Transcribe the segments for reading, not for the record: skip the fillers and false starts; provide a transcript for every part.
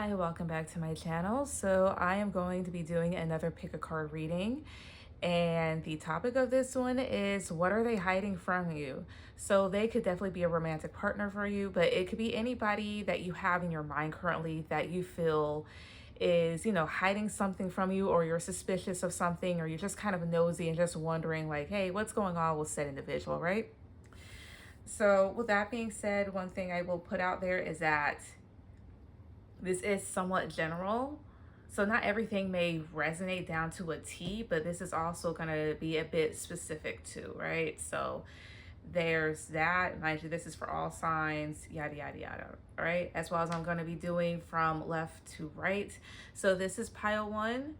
Hi, welcome back to my channel. So I am going to be doing another pick a card reading, and the topic of this one is, what are they hiding from you? So they could definitely be a romantic partner for you, but it could be anybody that you have in your mind currently that you feel is, hiding something from you, or you're suspicious of something, or you're just kind of nosy and just wondering like, hey, what's going on with said individual, right? So with that being said, one thing I will put out there is that this is somewhat general. So not everything may resonate down to a T, but this is also going to be a bit specific too, right? So there's that. Mind you, this is for all signs, yada, yada, yada, right? As well as I'm going to be doing from left to right. So this is pile 1.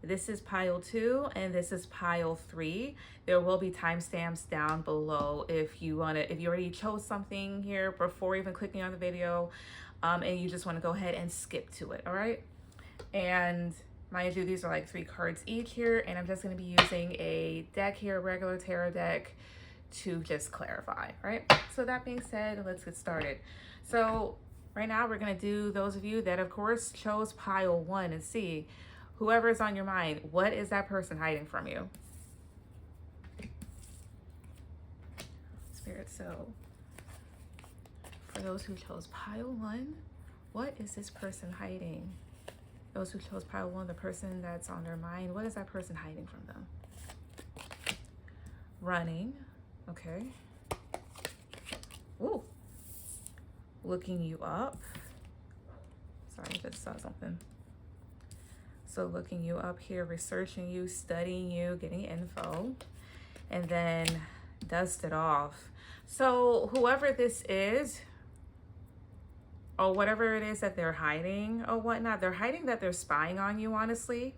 This is pile 2, and this is pile 3. There will be timestamps down below if you already chose something here before even clicking on the video, and you just want to go ahead and skip to it, all right? And mind you, these are like 3 cards each here, and I'm just going to be using a deck here, regular tarot deck, to just clarify, right? So that being said, let's get started. So right now we're going to do those of you that of course chose pile 1 and see whoever is on your mind, what is that person hiding from you? Spirit, so for those who chose pile 1, what is this person hiding? Those who chose pile 1, the person that's on their mind, what is that person hiding from them? Running, okay. Ooh, looking you up. Sorry, I just saw something. So looking you up here, researching you, studying you, getting info, and then dust it off. So whoever this is, or whatever it is that they're hiding or whatnot, they're hiding that they're spying on you, honestly,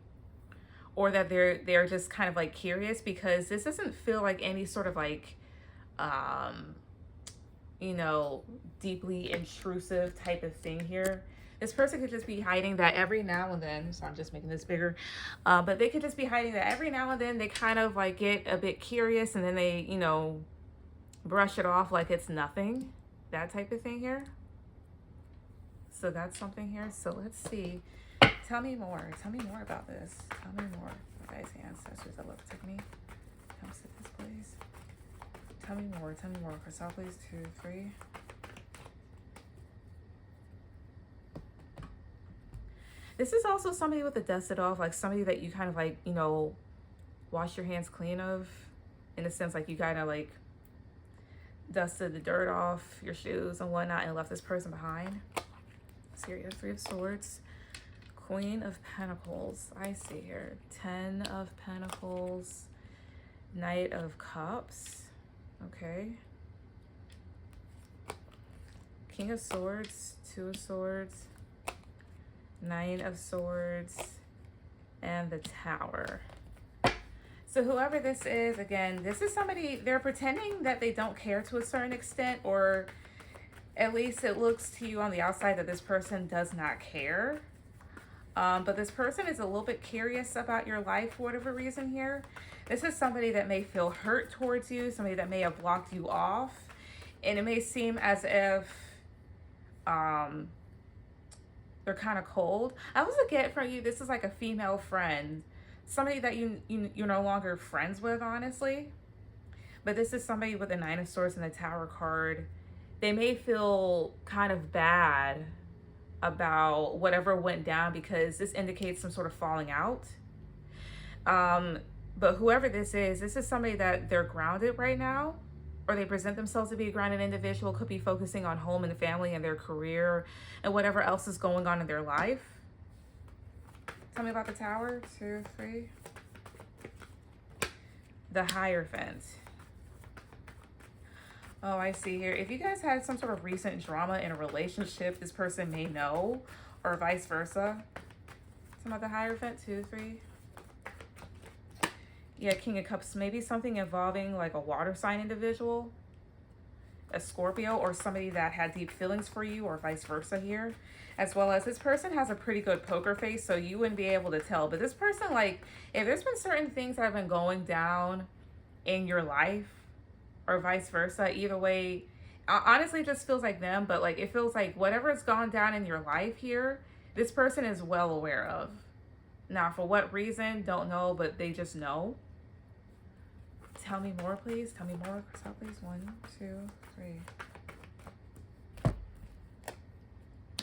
or that they're just kind of like curious, because this doesn't feel like any sort of like, deeply intrusive type of thing here. This person could just be hiding that every now and then, so I'm just making this bigger, but they could just be hiding that every now and then they kind of like get a bit curious, and then they, brush it off like it's nothing, that type of thing here. So that's something here. So let's see. Tell me more. Tell me more about this. Tell me more. My guys, ancestors, I love protect me. Come sit this place. Tell me more. Tell me more. Cashapp, please. 2, 3. This is also somebody with a dusted off, like somebody that you kind of like, wash your hands clean of, in a sense, like you kind of like dusted the dirt off your shoes and whatnot and left this person behind. So here you have 3 of Swords, Queen of Pentacles, I see here, 10 of Pentacles, Knight of Cups, okay, King of Swords, 2 of Swords, 9 of Swords, and the Tower. So whoever this is, again, this is somebody, they're pretending that they don't care to a certain extent, or at least it looks to you on the outside that this person does not care. But this person is a little bit curious about your life for whatever reason here. This is somebody that may feel hurt towards you, somebody that may have blocked you off. And it may seem as if they're kind of cold. I also get from you, this is like a female friend, somebody that you're no longer friends with, honestly. But this is somebody with the 9 of Swords and the Tower card. They may feel kind of bad about whatever went down, because this indicates some sort of falling out. But whoever this is somebody that they're grounded right now, or they present themselves to be a grounded individual, could be focusing on home and family and their career and whatever else is going on in their life. Tell me about the Tower, 2, 3. The Hierophant. Oh, I see here. If you guys had some sort of recent drama in a relationship, this person may know, or vice versa. Some of the Hierophant, 2, 3. Yeah, King of Cups. Maybe something involving like a water sign individual, a Scorpio, or somebody that had deep feelings for you, or vice versa here. As well as this person has a pretty good poker face, so you wouldn't be able to tell. But this person, like, if there's been certain things that have been going down in your life, or vice versa, either way, honestly, it just feels like them. But like, it feels like whatever has gone down in your life here, this person is well aware of. Now, for what reason, don't know, but they just know. Tell me more, please. Tell me more. Stop, please. 1, 2, 3.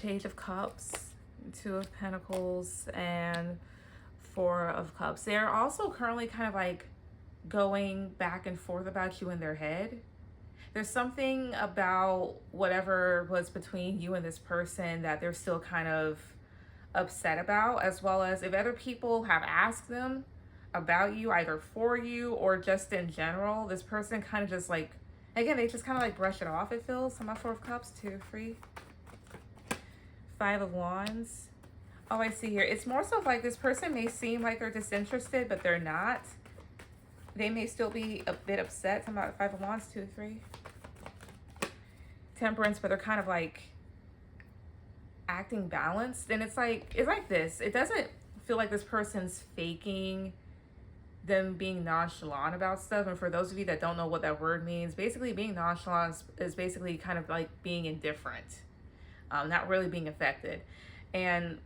Page of Cups, 2 of Pentacles, and 4 of Cups. They're also currently kind of like going back and forth about you in their head. There's something about whatever was between you and this person that they're still kind of upset about, as well as if other people have asked them about you, either for you or just in general, this person kind of just like, again, they just kind of like brush it off, it feels. So my 4 of Cups, 2, 3. 5 of Wands. Oh, I see here. It's more so like this person may seem like they're disinterested, but they're not. They may still be a bit upset. Talking about 5 of Wands, 2, 3. Temperance, but they're kind of like acting balanced. And it's like this. It doesn't feel like this person's faking them being nonchalant about stuff. And for those of you that don't know what that word means, basically being nonchalant is basically kind of like being indifferent, not really being affected. And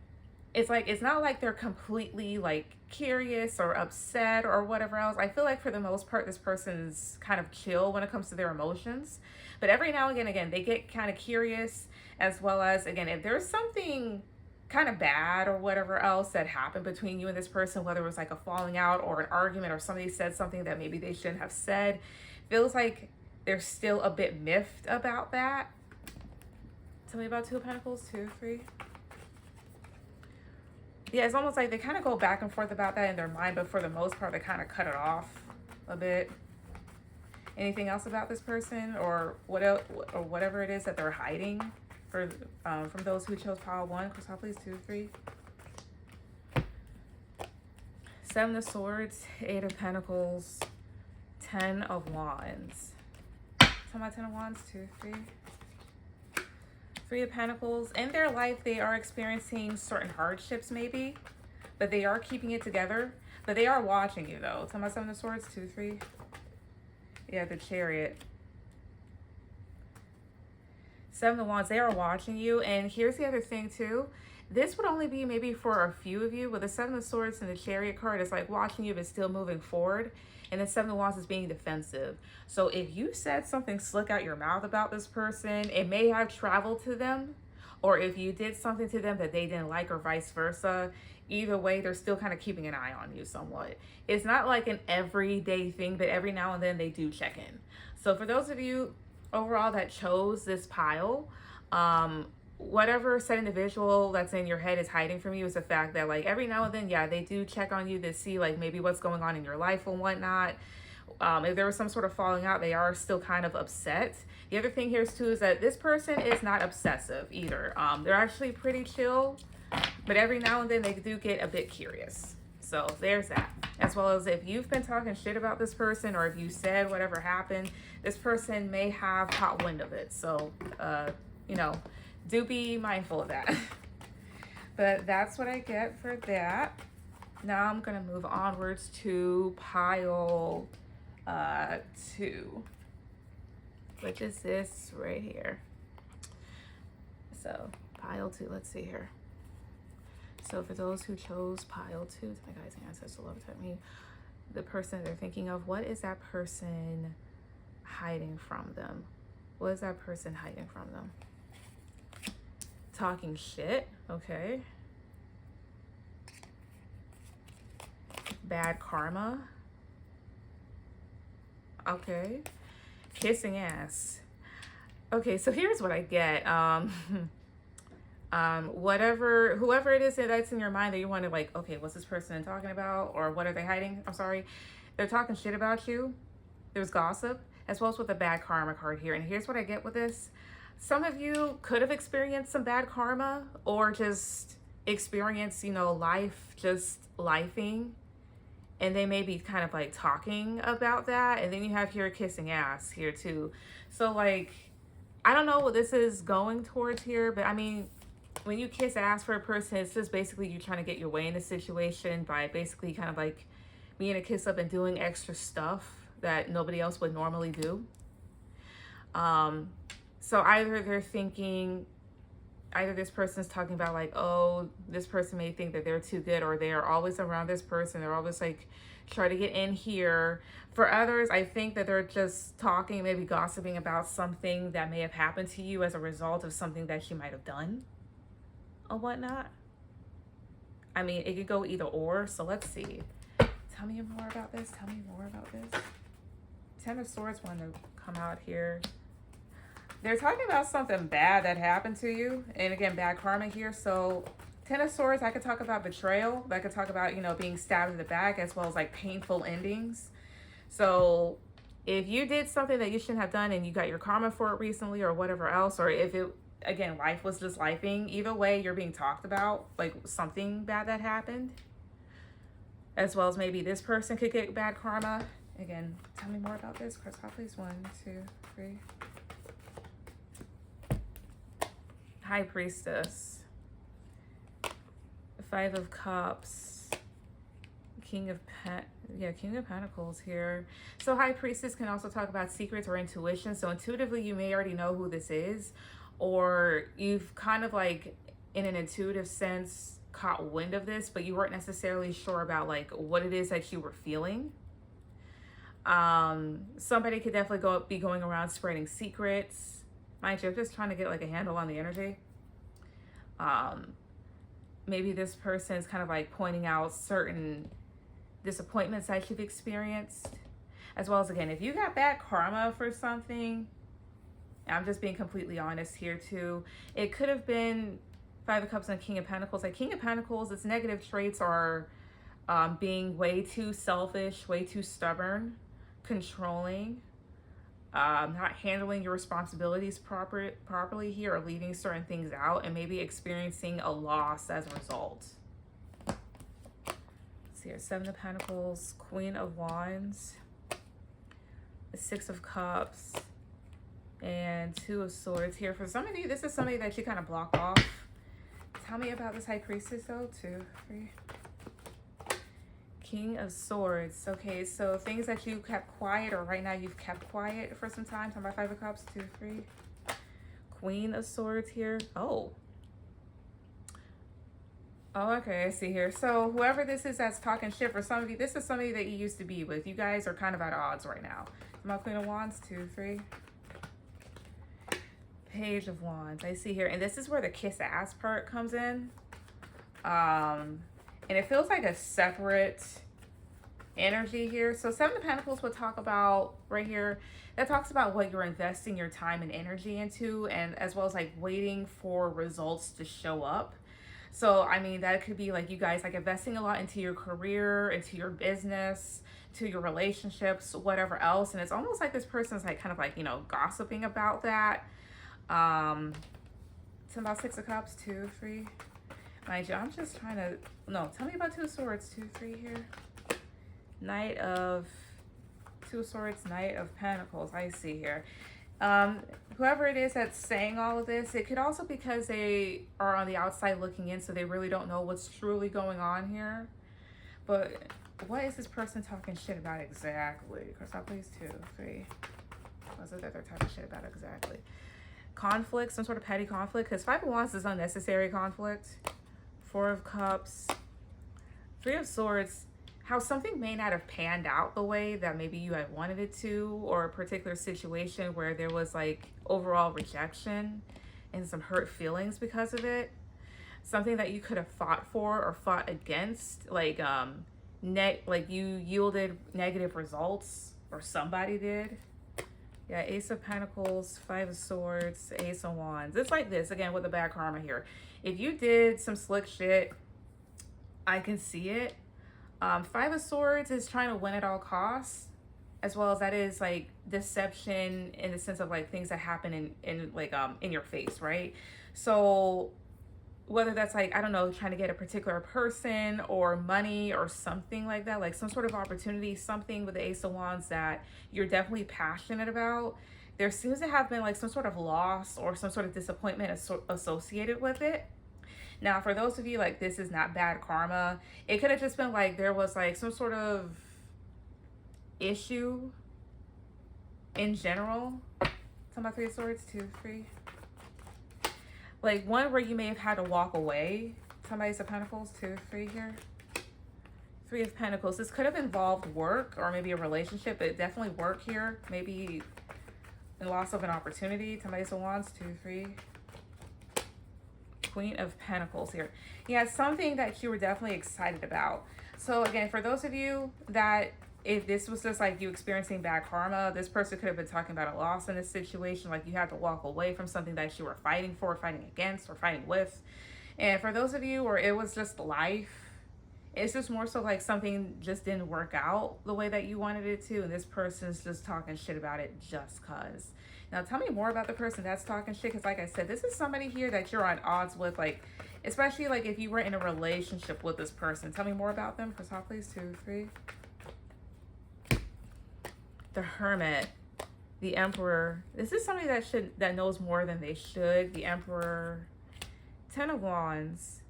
it's like, it's not like they're completely like curious or upset or whatever else. I feel like for the most part, this person's kind of chill when it comes to their emotions. But every now and again, they get kind of curious, as well as, again, if there's something kind of bad or whatever else that happened between you and this person, whether it was like a falling out or an argument or somebody said something that maybe they shouldn't have said, feels like they're still a bit miffed about that. Tell me about 2 of Pentacles, 2, 3. Yeah, it's almost like they kind of go back and forth about that in their mind, but for the most part, they kind of cut it off a bit. Anything else about this person or what else, or whatever it is that they're hiding for from those who chose pile 1? Crystal, please. 2, 3. 7 of Swords, 8 of Pentacles, 10 of Wands. Tell my 10 of Wands, 2, 3. 3 of Pentacles. In their life, they are experiencing certain hardships maybe, but they are keeping it together. But they are watching you though. Tell my 7 of Swords, 2, 3. Yeah, the Chariot. 7 of Wands, they are watching you. And here's the other thing too. This would only be maybe for a few of you. With the 7 of Swords and the Chariot card, it's like watching you but still moving forward. And the 7 of Wands is being defensive. So if you said something slick out your mouth about this person, it may have traveled to them. Or if you did something to them that they didn't like, or vice versa, either way, they're still kind of keeping an eye on you somewhat. It's not like an everyday thing, but every now and then they do check in. So for those of you overall that chose this pile, whatever said individual that's in your head is hiding from you is the fact that like every now and then, yeah, they do check on you to see like maybe what's going on in your life and whatnot. If there was some sort of falling out, they are still kind of upset. The other thing here too is that this person is not obsessive either. They're actually pretty chill, but every now and then they do get a bit curious. So there's that. As well as if you've been talking shit about this person, or if you said whatever happened, this person may have caught wind of it. So, you know, do be mindful of that. But that's what I get for that. Now I'm going to move onwards to pile 2, which is this right here. So pile 2, let's see here. So for those who chose pile 2, my guys and ancestors love to me, the person they're thinking of, what is that person hiding from them? What is that person hiding from them? Talking shit, okay. Bad karma, okay. Kissing ass. Okay, so here's what I get. Whoever it is that's in your mind that you want to like, okay, what's this person talking about, or what are they hiding? I'm sorry, they're talking shit about you. There's gossip, as well as with the bad karma card here. And here's what I get with this. Some of you could have experienced some bad karma, or just experienced, you know, life just lifing, and they may be kind of like talking about that. And then you have here kissing ass here too. So like, I don't know what this is going towards here, but I mean, when you kiss ass for a person, it's just basically you trying to get your way in the situation by basically kind of like being a kiss up and doing extra stuff that nobody else would normally do. So either they're thinking either this person's talking about like, oh, this person may think that they're too good, or they are always around this person. They're always like try to get in here. For others, I think that they're just talking, maybe gossiping about something that may have happened to you as a result of something that you might have done or whatnot. I mean, it could go either or. So let's see. Tell me more about this. Tell me more about this. Ten of Swords want to come out here. They're talking about something bad that happened to you. And again, bad karma here. So Ten of Swords, I could talk about betrayal. I could talk about, you know, being stabbed in the back, as well as like painful endings. So if you did something that you shouldn't have done and you got your karma for it recently or whatever else, or if it, again, life was just lifing, either way, you're being talked about, like something bad that happened. As well as maybe this person could get bad karma. Again, tell me more about this. Cashapp, please. 1, 2, 3. High Priestess. 5 of Cups. King of Pentacles here. So High Priestess can also talk about secrets or intuition. So intuitively, you may already know who this is, or you've kind of like, in an intuitive sense, caught wind of this, but you weren't necessarily sure about like what it is that you were feeling. Somebody could definitely be going around spreading secrets. Mind you, I'm just trying to get like a handle on the energy. Maybe this person is kind of like pointing out certain disappointments that you've experienced, as well as, again, if you got bad karma for something, I'm just being completely honest here too. It could have been 5 of Cups and King of Pentacles. Like King of Pentacles, its negative traits are being way too selfish, way too stubborn, controlling, not handling your responsibilities properly here, or leaving certain things out, and maybe experiencing a loss as a result. Let's see here. 7 of Pentacles, Queen of Wands, the 6 of Cups, and 2 of Swords here. For some of you, this is somebody that you kind of block off. Tell me about this High Priestess though. 2, 3. King of Swords. Okay, so things that you kept quiet, or right now you've kept quiet for some time. Talking about 5 of Cups. 2, 3. Queen of Swords here. Oh, okay, I see here. So whoever this is that's talking shit, for some of you, this is somebody that you used to be with. You guys are kind of at odds right now. My Queen of Wands. 2, 3. Page of Wands. I see here, and this is where the kiss ass part comes in. And it feels like a separate energy here. So 7 of Pentacles would talk about right here, that talks about what you're investing your time and energy into, and as well as like waiting for results to show up. So I mean, that could be like you guys like investing a lot into your career, into your business, to your relationships, whatever else. And it's almost like this person's like kind of like, you know, gossiping about that. It's about 6 of Cups. 2, 3. Mind you, I'm just trying to, no, tell me about 2 of Swords. 2, 3 here. Knight of, 2 of Swords, Knight of Pentacles. I see here. Whoever it is that's saying all of this, it could also be because they are on the outside looking in, so they really don't know what's truly going on here. But what is this person talking shit about exactly? Cashapp, please. 2, 3. What is it that they're talking shit about exactly? Conflict, some sort of petty conflict, because 5 of Wands is unnecessary conflict. 4 of Cups, 3 of Swords, how something may not have panned out the way that maybe you had wanted it to, or a particular situation where there was like overall rejection and some hurt feelings because of it. Something that you could have fought for or fought against, like you yielded negative results, or somebody did. Yeah, Ace of Pentacles, 5 of Swords, Ace of Wands. It's like this, again, with the bad karma here. If you did some slick shit, I can see it. 5 of Swords is trying to win at all costs, as well as that is like deception in the sense of like things that happen in your face, right? So whether that's like, I don't know, trying to get a particular person or money or something like that, like some sort of opportunity, something with the Ace of Wands that you're definitely passionate about. There seems to have been like some sort of loss or some sort of disappointment associated with it. Now, for those of you like, this is not bad karma. It could have just been like there was like some sort of issue in general. Talking about 3 of Swords. 2, 3. Like one where you may have had to walk away. Somebody's of Pentacles, 2, 3 here. 3 of Pentacles. This could have involved work or maybe a relationship, but definitely work here. Maybe the loss of an opportunity. Somebody's of Wands, 2, 3. Queen of Pentacles here. Yeah, something that you were definitely excited about. So again, for those of you that if this was just like you experiencing bad karma, this person could have been talking about a loss in this situation, like you had to walk away from something that you were fighting for, fighting against, or fighting with. And for those of you where it was just life, it's just more so like something just didn't work out the way that you wanted it to, and this person's just talking shit about it just cause. Now tell me more about the person that's talking shit, because like I said, this is somebody here that you're on odds with, like especially like if you were in a relationship with this person. Tell me more about them for top, please. 2, 3. The Hermit, the Emperor. This is somebody that knows more than they should. The Emperor, 10 of Wands.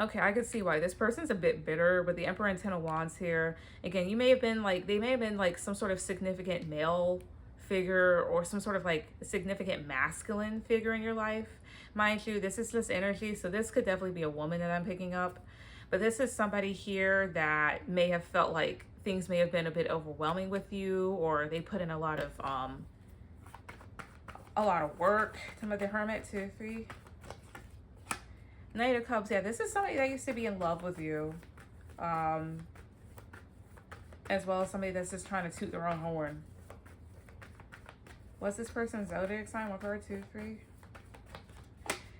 Okay, I can see why this person's a bit bitter with the Emperor and 10 of Wands here. Again, you may have been like, they may have been like some sort of significant male figure or some sort of like significant masculine figure in your life. Mind you, this is just energy, so this could definitely be a woman that I'm picking up. But this is somebody here that may have felt like things may have been a bit overwhelming with you, or they put in a lot of work. Some of the Hermit, 2, 3. Knight of Cups. Yeah, this is somebody that used to be in love with you, as well as somebody that's just trying to toot their own horn. What's this person's zodiac sign? 1 card, 2, 3.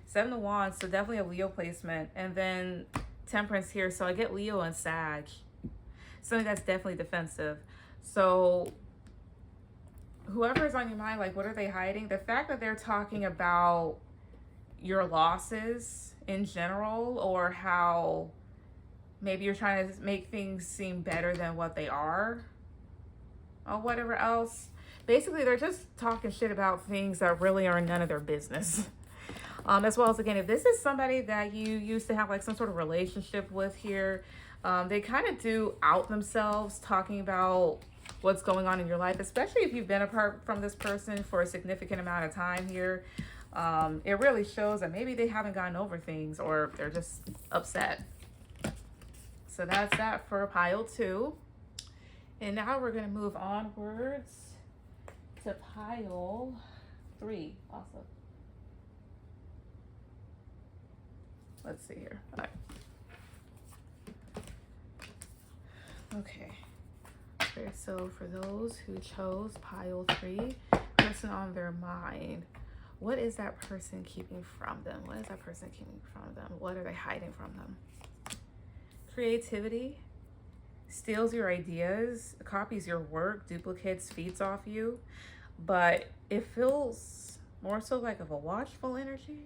7 of Wands, so definitely a Leo placement. And then Temperance here, so I get Leo and Sag. Something that's definitely defensive. So whoever's on your mind, like what are they hiding? The fact that they're talking about your losses in general, or how maybe you're trying to make things seem better than what they are, or whatever else. Basically, they're just talking shit about things that really are none of their business. As well as, again, if this is somebody that you used to have like some sort of relationship with here, they kind of do out themselves talking about what's going on in your life, especially if you've been apart from this person for a significant amount of time here. It really shows that maybe they haven't gotten over things, or they're just upset. So that's that for pile 2. And now we're going to move onwards to pile 3 also. Let's see here. All right. Okay. Okay, so for those who chose pile 3, person on their mind, what is that person keeping from them? What is that person keeping from them? What are they hiding from them? Creativity steals your ideas, copies your work, duplicates, feeds off you, but it feels more so like of a watchful energy.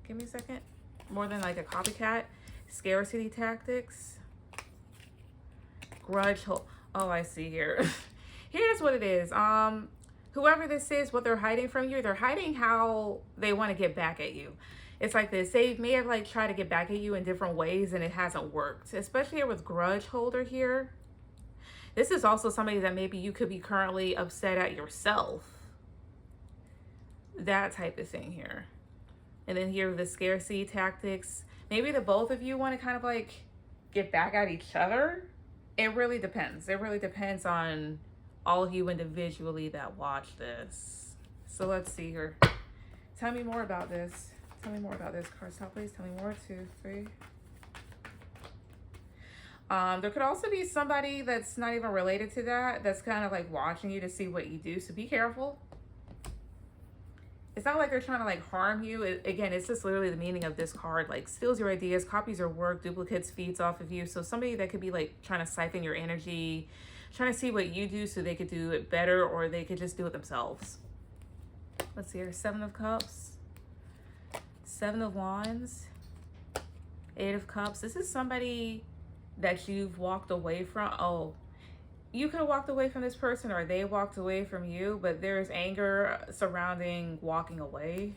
Give me a second. More than like a copycat. Scarcity tactics. Grudge. Oh, I see here. Here's what it is. Whoever this is, what they're hiding from you, they're hiding how they want to get back at you. It's like this. They may have like tried to get back at you in different ways and it hasn't worked. Especially here with grudge holder here. This is also somebody that maybe you could be currently upset at yourself. That type of thing here. And then here with the scarcity tactics, maybe the both of you want to kind of like get back at each other. It really depends. It really depends on all of you individually that watch this. So let's see here. Tell me more about this. Tell me more about this. Cards top, please. Tell me more. 2, 3. There could also be somebody that's not even related to that, that's kind of like watching you to see what you do. So be careful. It's not like they're trying to like harm you. Again, it's just literally the meaning of this card. Like steals your ideas, copies your work, duplicates, feeds off of you. So somebody that could be like trying to siphon your energy, trying to see what you do so they could do it better, or they could just do it themselves. Let's see here. 7 of Cups. 7 of Wands. 8 of Cups. This is somebody that you've walked away from. Oh, you could have walked away from this person, or they walked away from you, but there's anger surrounding walking away.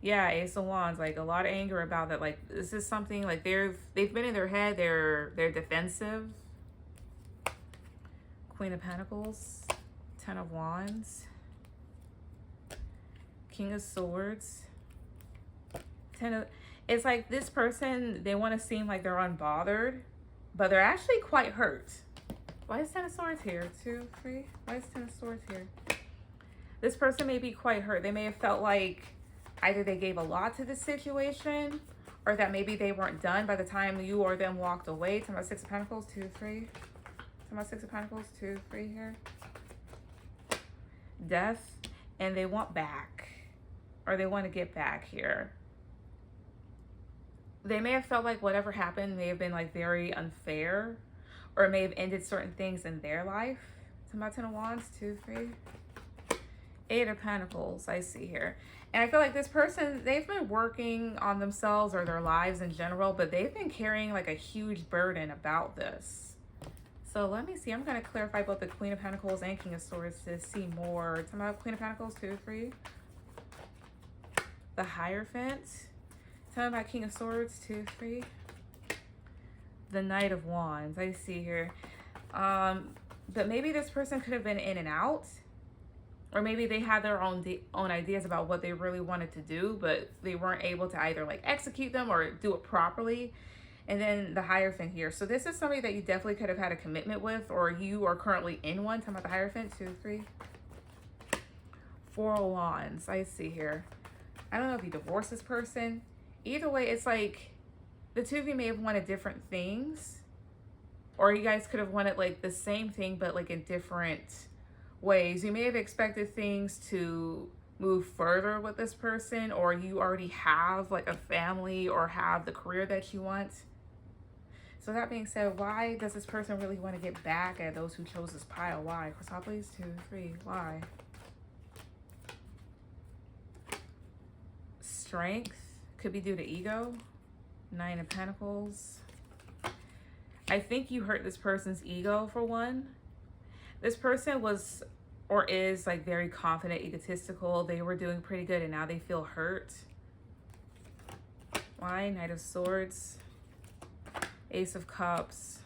Yeah, Ace of Wands, like a lot of anger about that. Like this is something like they've been in their head, they're defensive. Queen of Pentacles, 10 of Wands, King of Swords, It's like this person, they want to seem like they're unbothered, but they're actually quite hurt. Why is Ten of Swords here? 2, 3. Why is Ten of Swords here? This person may be quite hurt. They may have felt like either they gave a lot to this situation, or that maybe they weren't done by the time you or them walked away. Talking about Six of Pentacles, 2, 3. Talking about Six of Pentacles, 2, 3 here. Death, and they want back, or they want to get back here. They may have felt like whatever happened may have been like very unfair, or it may have ended certain things in their life. Talking about Ten of Wands, 2, 3. 8 of Pentacles, I see here. And I feel like this person, they've been working on themselves or their lives in general, but they've been carrying like a huge burden about this. So let me see. I'm going to clarify both the Queen of Pentacles and King of Swords to see more. Talking about Queen of Pentacles, 2, 3. The Hierophant. Talking about King of Swords, 2, 3. The Knight of Wands, I see here. But maybe this person could have been in and out. Or maybe they had their own ideas about what they really wanted to do, but they weren't able to either like execute them or do it properly. And then the Hierophant here. So this is somebody that you definitely could have had a commitment with, or you are currently in one. Talking about the Hierophant, 2, 3. 4 of Wands, I see here. I don't know if you divorced this person. Either way, it's like the two of you may have wanted different things, or you guys could have wanted like the same thing, but like in different ways. You may have expected things to move further with this person, or you already have like a family or have the career that you want. So that being said, why does this person really want to get back at those who chose this pile? Why? Cross please, 2, 3. Why? Strength could be due to ego. 9 of Pentacles. I think you hurt this person's ego for one. This person was or is like very confident, egotistical. They were doing pretty good and now they feel hurt. Why? Knight of Swords. Ace of Cups.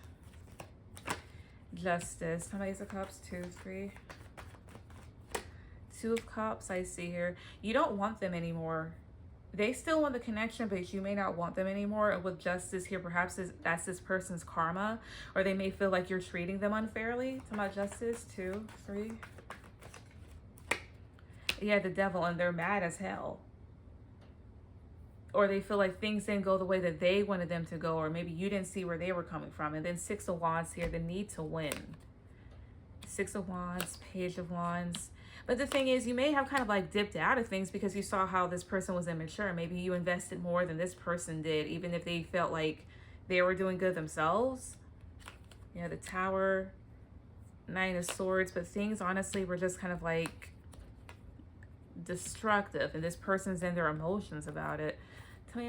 Justice. How many Ace of Cups? 2, 3. 2 of Cups, I see here. You don't want them anymore. They still want the connection, but you may not want them anymore. And with Justice here, perhaps that's this person's karma, or they may feel like you're treating them unfairly. Talking about Justice, 2, 3. Yeah, the Devil, and they're mad as hell. Or they feel like things didn't go the way that they wanted them to go, or maybe you didn't see where they were coming from. And then 6 of Wands here, the need to win. 6 of Wands, Page of Wands. But the thing is, you may have kind of like dipped out of things because you saw how this person was immature. Maybe you invested more than this person did, even if they felt like they were doing good themselves. Yeah, the Tower, 9 of Swords. But things honestly were just kind of like destructive, and this person's in their emotions about it. Tell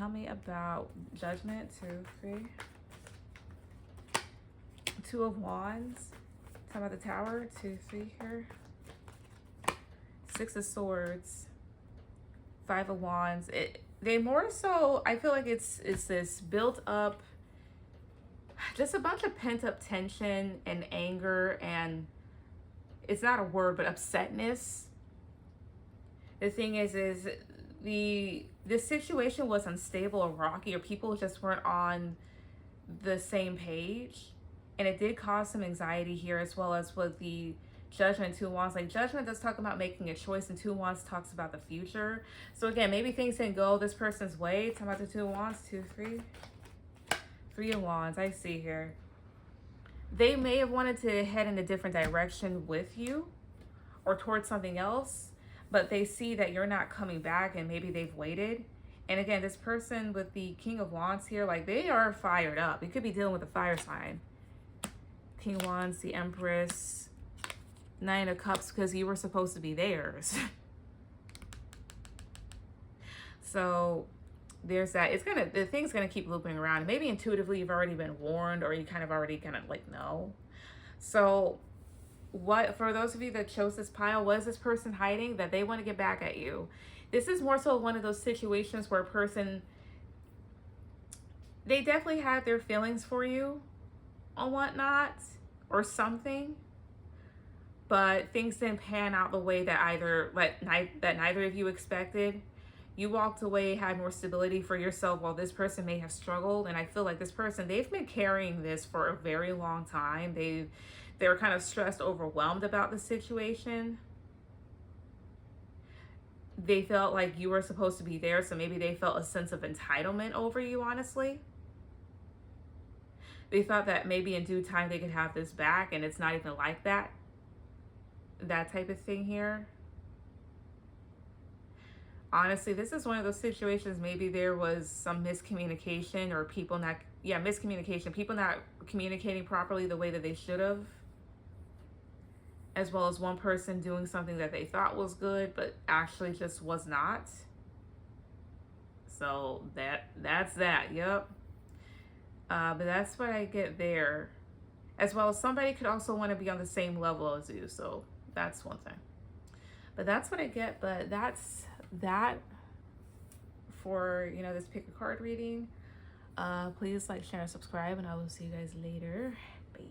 me about Judgment, 2, 3. 2 of Wands. Talk about the Tower, 2, 3 here. 6 of Swords. 5 of Wands. They more so, I feel like it's this built up, just a bunch of pent up tension and anger, and it's not a word, but upsetness. The thing is this situation was unstable or rocky, or people just weren't on the same page. And it did cause some anxiety here, as well as with the Judgment, 2 of Wands. Like Judgment does talk about making a choice, and 2 of Wands talks about the future. So again, maybe things didn't go this person's way. Talking about the 2 of Wands, 2, 3. 3 of Wands, I see here. They may have wanted to head in a different direction with you or towards something else, but they see that you're not coming back, and maybe they've waited. And again, this person with the King of Wands here, like they are fired up. You could be dealing with a fire sign. King of Wands, the Empress, 9 of Cups, because you were supposed to be theirs. So there's that. The thing's gonna keep looping around. Maybe intuitively you've already been warned, or you kind of already like know. So what, for those of you that chose this pile, what is this person hiding? That they want to get back at you. This is more so one of those situations where a person, they definitely had their feelings for you or whatnot, or something, but things didn't pan out the way that neither of you expected. You walked away, had more stability for yourself, while this person may have struggled. And I feel like this person, they've been carrying this for a very long time. They're kind of stressed, overwhelmed about the situation. They felt like you were supposed to be there, so maybe they felt a sense of entitlement over you, honestly. They thought that maybe in due time they could have this back, and it's not even like that. That type of thing here. Honestly, this is one of those situations, maybe there was some miscommunication, or people not, yeah, miscommunication, people not communicating properly the way that they should have, as well as one person doing something that they thought was good but actually just was not. So that's that. Yep. But that's what I get there. As well as somebody could also want to be on the same level as you, so that's one thing. But that's what I get. But that's that for, you know, this pick a card reading. Please like, share, and subscribe, and I will see you guys later. Bye.